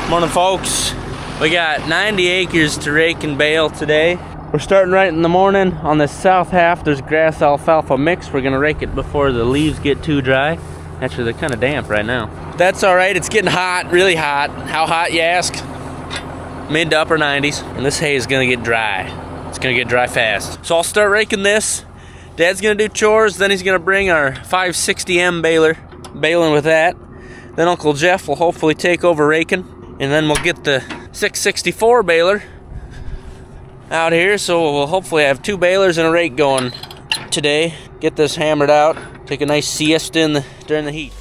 Morning, folks. We got 90 acres to rake and bale today. We're starting right in the morning. On the south half, there's grass alfalfa mix. We're gonna rake it before the leaves get too dry. Actually, they're kind of damp right now. That's all right. It's getting hot, really hot. How hot, you ask? Mid to upper 90s. And this hay is gonna get dry. It's gonna get dry fast. So I'll start raking this. Dad's gonna do chores, then he's gonna bring our 560M baler, baling with that. Then Uncle Jeff will hopefully take over raking, and then we'll get the 664 baler out here, so we'll hopefully have 2 balers and a rake going today. Get this hammered out, take a nice siesta during the heat.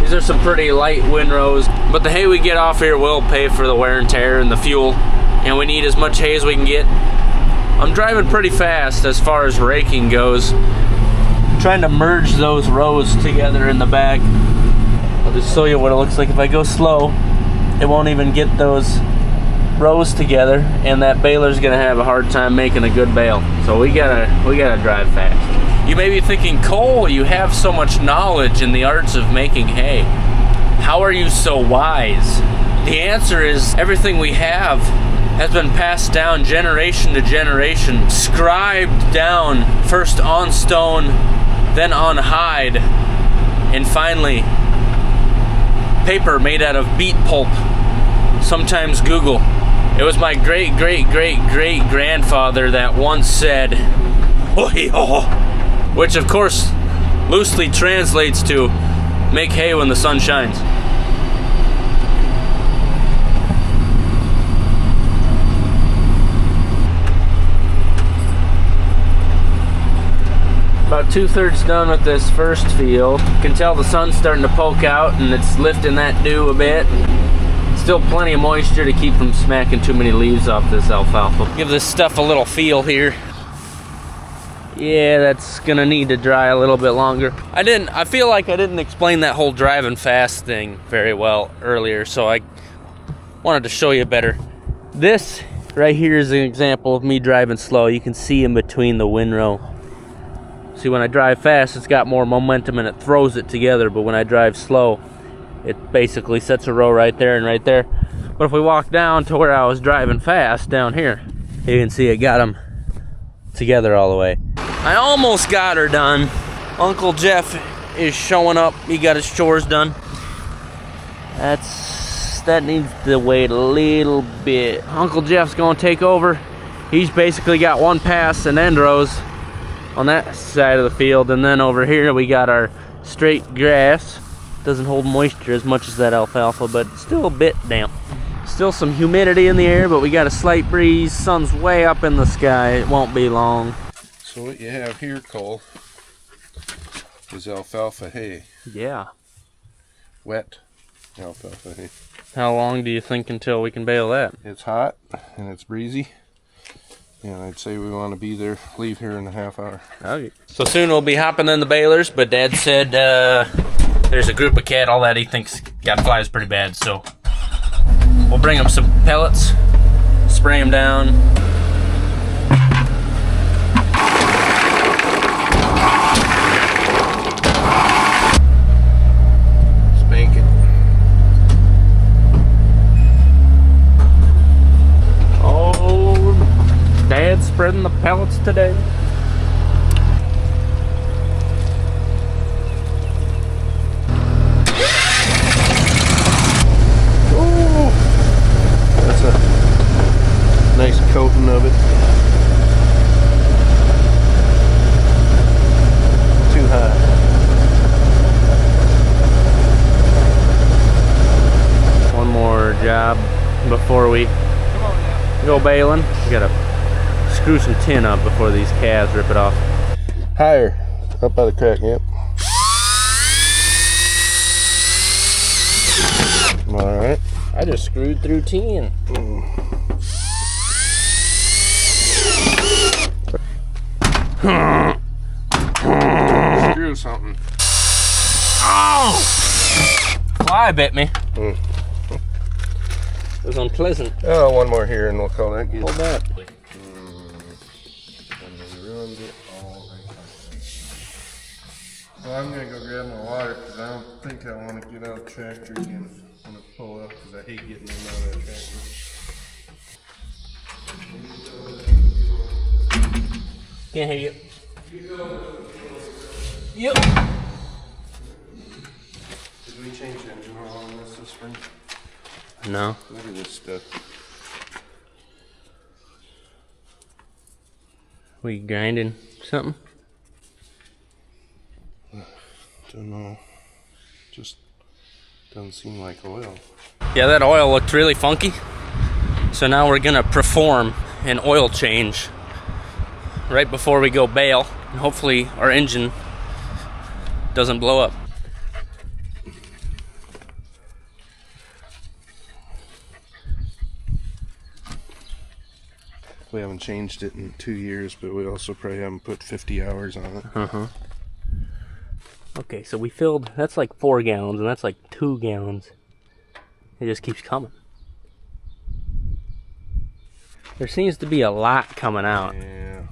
These are some pretty light windrows, but the hay we get off here will pay for the wear and tear and the fuel, and we need as much hay as we can get. I'm driving pretty fast as far as raking goes, trying to merge those rows together in the back. I'll just show you what it looks like. If I go slow, it won't even get those rows together, and that baler's gonna have a hard time making a good bale. So we gotta drive fast. You may be thinking, Cole, you have so much knowledge in the arts of making hay. How are you so wise? The answer is everything we have has been passed down generation to generation, scribed down first on stone, then on hide, and finally paper made out of beet pulp, sometimes Google. It was my great-great-great-great-grandfather that once said, "Oh," which of course loosely translates to make hay when the sun shines. About 2/3 done with this first field. You can tell the sun's starting to poke out and it's lifting that dew a bit. Still plenty of moisture to keep from smacking too many leaves off this alfalfa. Give this stuff a little feel here. Yeah, that's gonna need to dry a little bit longer. I feel like I didn't explain that whole driving fast thing very well earlier, so I wanted to show you better. This right here is an example of me driving slow. You can see in between the windrow. See, when I drive fast, it's got more momentum and it throws it together, but when I drive slow, it basically sets a row right there and right there. But if we walk down to where I was driving fast down here, you can see it got them together all the way. I almost got her done. Uncle Jeff is showing up. He got his chores done. That needs to wait a little bit. Uncle Jeff's gonna take over. He's basically got one pass and end rows on that side of the field, and then over here we got our straight grass. Doesn't hold moisture as much as that alfalfa, but it's still a bit damp. Still some humidity in the air, but we got a slight breeze. Sun's way up in the sky. It won't be long. So what you have here, Cole, is alfalfa hay. Yeah. Wet alfalfa hay. How long do you think until we can bale that? It's hot and it's breezy. And I'd say we want to be there, leave here in a half hour. Okay. So soon we'll be hopping in the balers, but Dad said there's a group of cattle that he thinks got flies pretty bad, so we'll bring him some pellets, spray them down. Spank it. Oh, Dad's spreading the pellets today. Nice coating of it. Too high. One more job before we go baling. We gotta screw some tin up before these calves rip it off. Higher. Up by the crack, yep. Alright. I just screwed through tin. Screw something. Oh! Fly bit me. It was unpleasant. Oh, one more here and we'll call that good. Hold that. Well, I'm gonna go grab my water because I don't think I want to get out of the tractor again. I'm gonna pull up because I hate getting in and out of that tractor. Can't hear you. Yep. Did we change engine oil on this spring? No. Look at this stuff. We grinding something? Don't know. Just doesn't seem like oil. Yeah, that oil looked really funky. So now we're gonna perform an oil change right before we go bale. And hopefully our engine doesn't blow up. We haven't changed it in 2 years, but we also probably haven't put 50 hours on it. Okay, so we filled, that's like 4 gallons, and that's like 2 gallons. It just keeps coming. There seems to be a lot coming out. Yeah.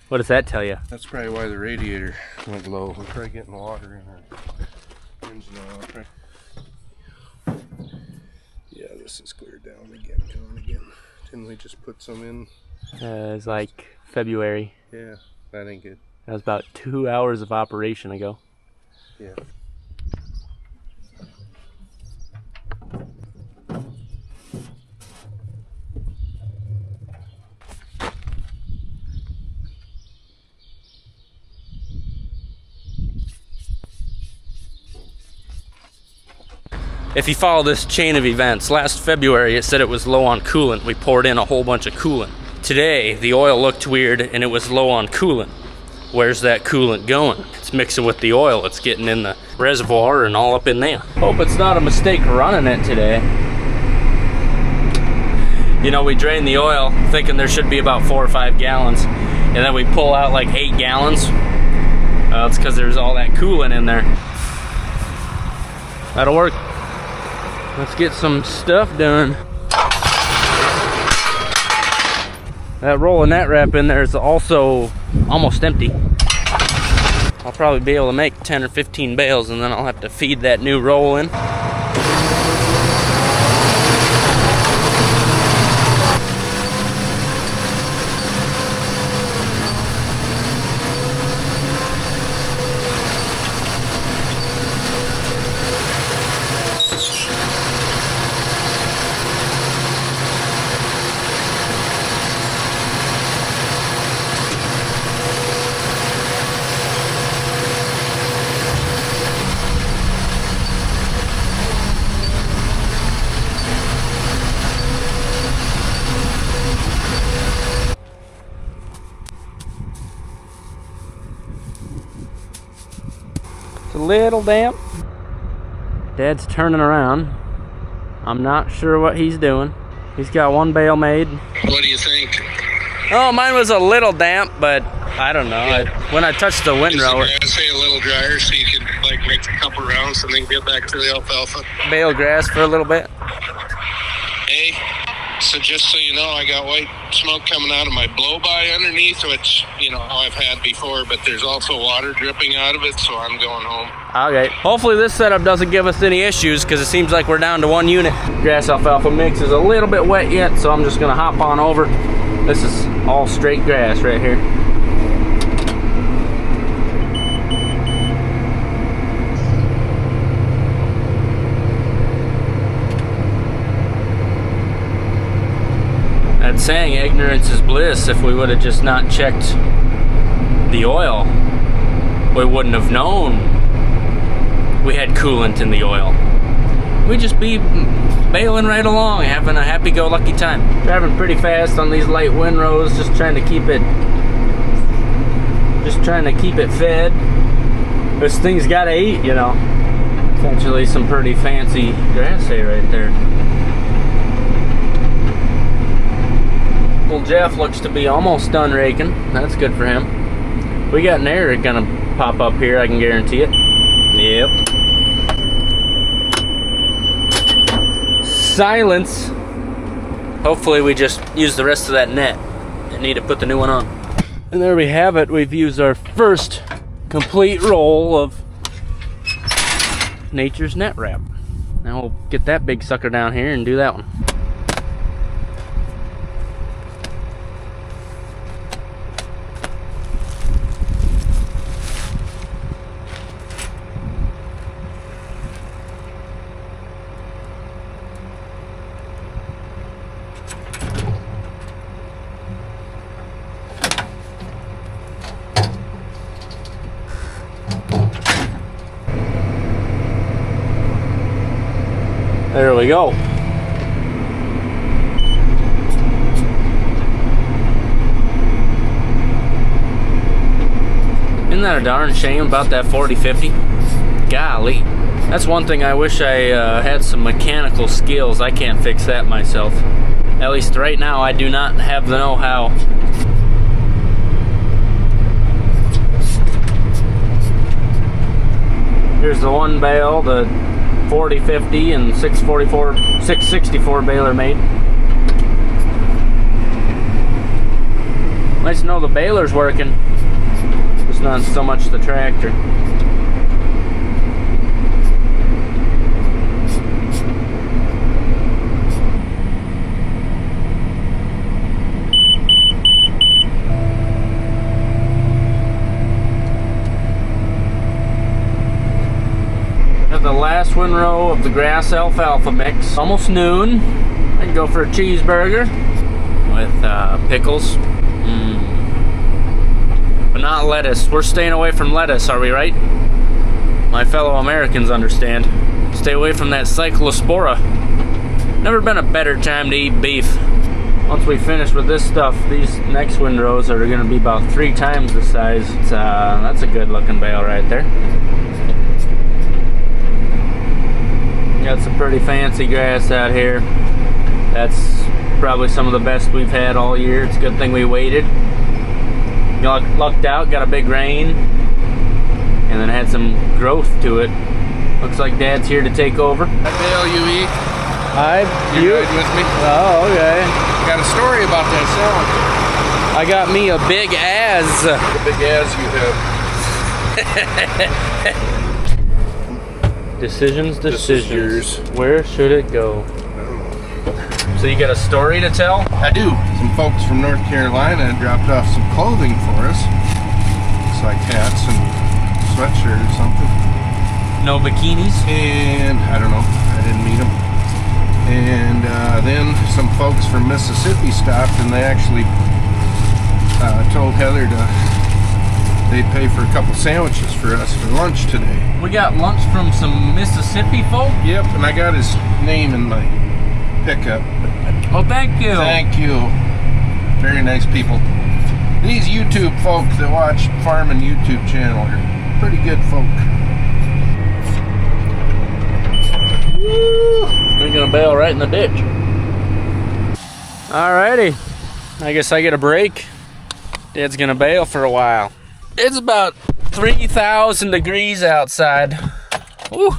What does that tell you? That's probably why the radiator went low. We're probably getting water in our engine oil. Yeah, this is cleared down again, going again. Didn't we just put some in? It's like February. Yeah, that ain't good. That was about 2 hours of operation ago. Yeah. If you follow this chain of events, last February it said it was low on coolant. We poured in a whole bunch of coolant. Today, the oil looked weird and it was low on coolant. Where's that coolant going? It's mixing with the oil. It's getting in the reservoir and all up in there. Hope it's not a mistake running it today. You know, we drain the oil thinking there should be about 4 or 5 gallons, and then we pull out like 8 gallons. It's because there's all that coolant in there. That'll work. Let's get some stuff done. That roll of net wrap in there is also almost empty. I'll probably be able to make 10 or 15 bales, and then I'll have to feed that new roll in. A little damp. Dad's turning around. I'm not sure what he's doing. He's got 1 bale made. What do you think? Oh, mine was a little damp, but I don't know. Yeah. When I touched the windrow, Is the grass hay a little drier so you can like make a couple rounds and then get back to the alfalfa? bale grass for a little bit. Hey, so just so you know, I got white smoke coming out of my blow-by underneath, which, you know, how I've had before, but there's also water dripping out of it, so I'm going home. Okay. Hopefully this setup doesn't give us any issues, because it seems like we're down to 1 unit. Grass alfalfa mix is a little bit wet yet, so I'm just going to hop on over. This is all straight grass right here. That saying, ignorance is bliss. If we would have just not checked the oil, we wouldn't have known we had coolant in the oil. we just be baling right along, having a happy-go-lucky time. Driving pretty fast on these light windrows, just trying to keep it fed. This thing's gotta eat, you know. Essentially some pretty fancy grass hay right there. Well, Jeff looks to be almost done raking. That's good for him. We got an error gonna pop up here, I can guarantee it. Yep. Silence. Hopefully we just use the rest of that net and need to put the new one on. And there we have it. We've used our first complete roll of Nature's Net Wrap. Now we'll get that big sucker down here and do that one. There we go. Isn't that a darn shame about that 40/50? Golly. That's one thing I wish I had some mechanical skills. I can't fix that myself. At least right now I do not have the know-how. Here's the one bale, the 40/50 and 664 baler made. Nice to know the baler's working, just not so much the tractor. The last windrow of the grass alfalfa mix. Almost noon. I'd go for a cheeseburger with pickles. But not lettuce. We're staying away from lettuce, are we right? My fellow Americans understand. Stay away from that cyclospora. Never been a better time to eat beef. Once we finish with this stuff, these next windrows are going to be about 3 times the size. That's a good looking bale right there. Got some pretty fancy grass out here. That's probably some of the best we've had all year. It's a good thing we waited. Lucked out, got a big rain, and then had some growth to it. Looks like Dad's here to take over. That bale you eat. You ride with me? Oh, okay. Got a story about that sandwich. I got me a big ass. The big ass you have. Decisions. This is yours. Where should it go? So you got a story to tell? I do. Some folks from North Carolina dropped off some clothing for us. It's like hats and sweatshirt or something. No bikinis? And I don't know. I didn't meet them. And then some folks from Mississippi stopped, and they actually told Heather they'd pay for a couple sandwiches for us for lunch today. We got lunch from some Mississippi folk? Yep, and I got his name in my pickup. Oh, thank you. Thank you. Very nice people. These YouTube folk that watch farming YouTube channel are pretty good folk. Woo! We're gonna bail right in the ditch. Alrighty. I guess I get a break. Dad's gonna bail for a while. It's about 3,000 degrees outside. Woo.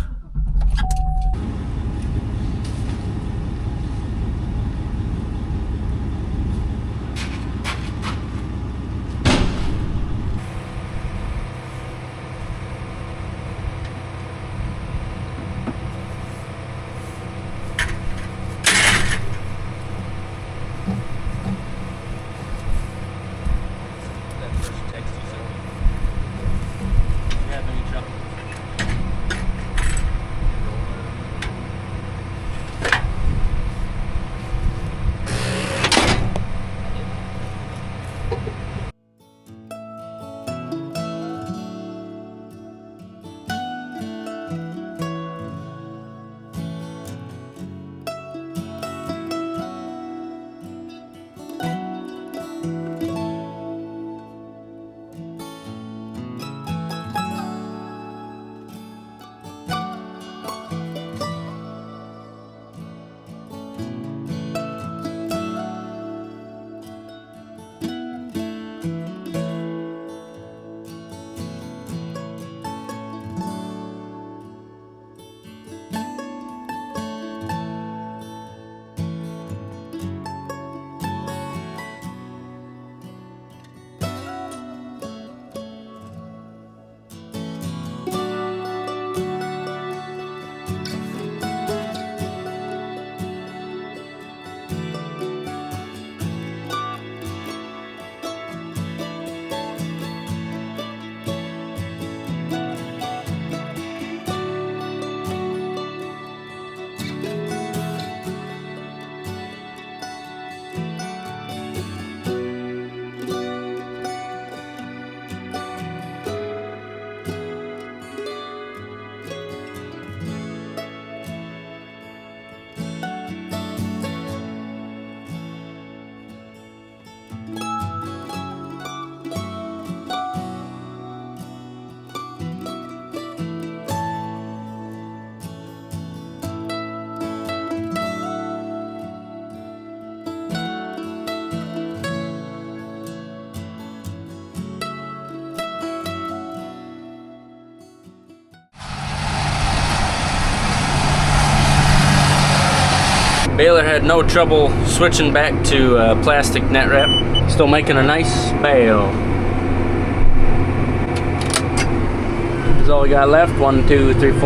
Baler had no trouble switching back to plastic net wrap. Still making a nice bale. This is all we got left. 1, 2, 3, 4.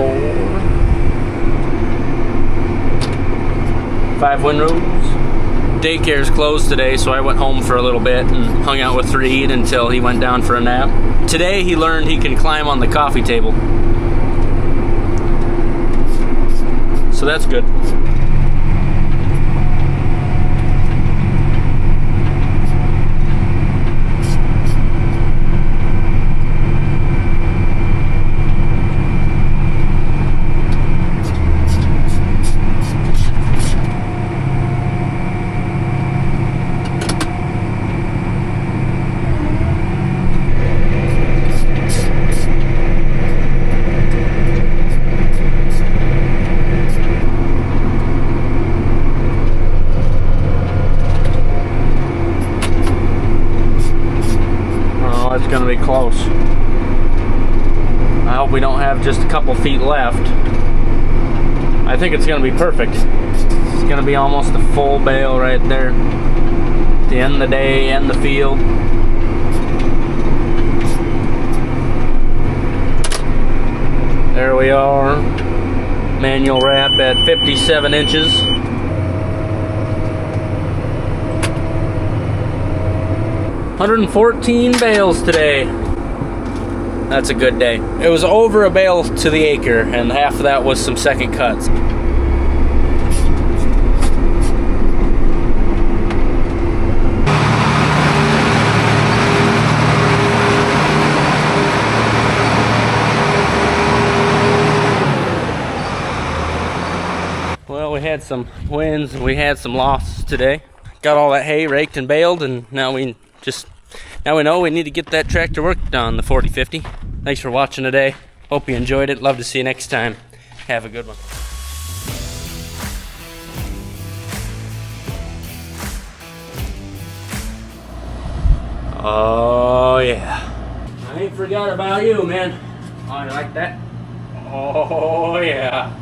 5 windrows. Daycare's closed today, so I went home for a little bit and hung out with Reed until he went down for a nap. Today he learned he can climb on the coffee table. So that's good. Gonna be close. I hope we don't have just a couple feet left. I think it's gonna be perfect. It's gonna be almost a full bale right there. The end of the day, end the field. There we are. Manual wrap at 57 inches. 114 bales today. That's a good day. It was over a bale to the acre, and half of that was some second cuts. Well, we had some wins, we had some losses today. Got all that hay raked and baled, and now we know we need to get that tractor worked on, the 4050. Thanks for watching today. Hope you enjoyed it. Love to see you next time. Have a good one. Oh yeah. I ain't forgot about you, man. Oh, you like that? Oh yeah.